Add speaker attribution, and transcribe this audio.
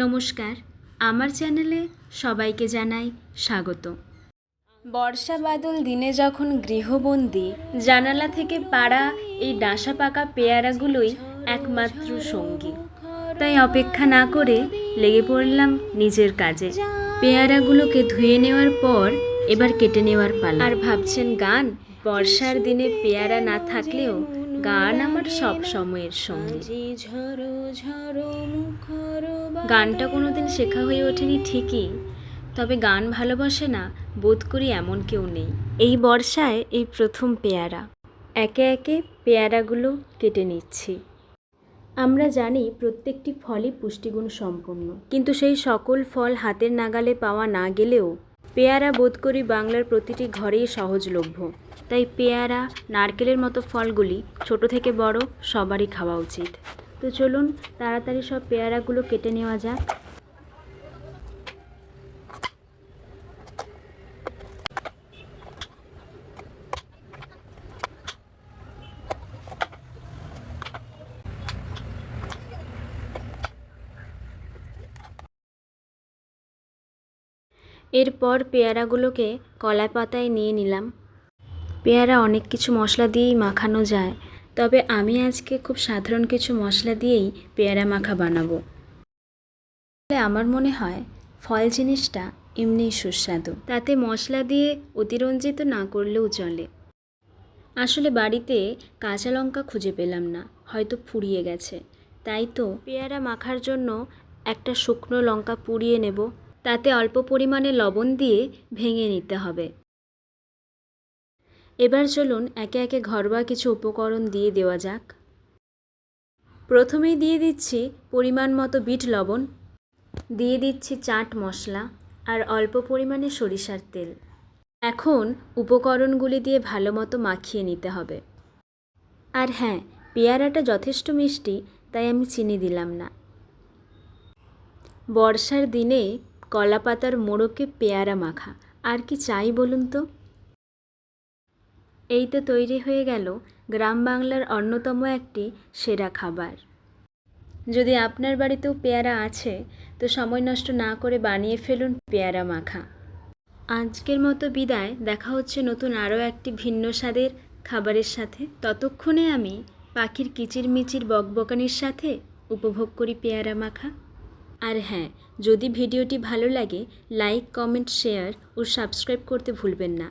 Speaker 1: নমস্কার, আমার চ্যানেলে সবাইকে জানাই স্বাগত। বর্ষা বাদল দিনে যখন গৃহবন্দী, জানালা থেকে পাড়া এই ডাঁশা পাকা পেয়ারাগুলোই একমাত্র সঙ্গী। তাই অপেক্ষা না করে লেগে পড়লাম নিজের কাজে। পেয়ারাগুলোকে ধুয়ে নেওয়ার পর এবার কেটে নেওয়ার পালা। আর ভাবছেন গান? বর্ষার দিনে পেয়ারা না থাকলেও গান আমার সব সময়ের সঙ্গী। গানটা কোনোদিন শেখা হয়ে ওঠেনি ঠিকই, তবে গান ভালোবাসে না বোধ করি এমন কেউ নেই। এই বর্ষায় এই প্রথম পেয়ারা। একে একে পেয়ারাগুলো কেটে নিচ্ছি। আমরা জানি প্রত্যেকটি ফলই পুষ্টিগুণ সম্পন্ন, কিন্তু সেই সকল ফল হাতের নাগালে পাওয়া না গেলেও পেয়ারা বোধ করি বাংলার প্রতিটি ঘরেই সহজলভ্য। তাই পেয়ারা, নারকেলের মতো ফলগুলি ছোট থেকে বড় সবারই খাওয়া উচিত। তো চলুন তাড়াতাড়ি সব পেয়ারাগুলো কেটে নেওয়া যাক। এরপর পেয়ারাগুলোকে কলাই পাতায় নিয়ে নিলাম। পেয়ারা অনেক কিছু মশলা দিয়েই মাখানো যায়, তবে আমি আজকে খুব সাধারণ কিছু মশলা দিয়েই পেয়ারা মাখা বানাবো। আমার মনে হয় ফল জিনিসটা এমনিই সুস্বাদু, তাতে মশলা দিয়ে অতিরঞ্জিত না করলেও চলে। আসলে বাড়িতে কাঁচা লঙ্কা খুঁজে পেলাম না, হয়তো ফুরিয়ে গেছে। তাই তো পেয়ারা মাখার জন্য একটা শুকনো লঙ্কা পুড়িয়ে নেব, তাতে অল্প পরিমাণে লবণ দিয়ে ভেঙে নিতে হবে। এবার চলুন একে একে ঘরোয়া কিছু উপকরণ দিয়ে দেওয়া যাক। প্রথমেই দিয়ে দিচ্ছি পরিমাণ মতো বিট লবণ, দিয়ে দিচ্ছি চাট মশলা আর অল্প পরিমাণে সরিষার তেল। এখন উপকরণগুলি দিয়ে ভালো মতো মাখিয়ে নিতে হবে। আর হ্যাঁ, পেয়ারাটা যথেষ্ট মিষ্টি, তাই আমি চিনি দিলাম না। বর্ষার দিনে কলা পাতার মোড়কে পেয়ারা মাখা, আর কি চাই বলুন তো? এই তো তৈরি হয়ে গেল গ্রাম বাংলার অন্যতম একটি সেরা খাবার। যদি আপনার বাড়িতেও পেয়ারা আছে তো সময় নষ্ট না করে বানিয়ে ফেলুন পেয়ারা মাখা। আজকের মতো বিদায়, দেখা হচ্ছে নতুন আরও একটি ভিন্ন স্বাদের খাবারের সাথে। ততক্ষণে আমি পাখির কিচিরমিচির বকবকানির সাথে উপভোগ করি পেয়ারা মাখা। আর হ্যাঁ, যদি ভিডিওটি ভালো লাগে লাইক, কমেন্ট, শেয়ার ও সাবস্ক্রাইব করতে ভুলবেন না।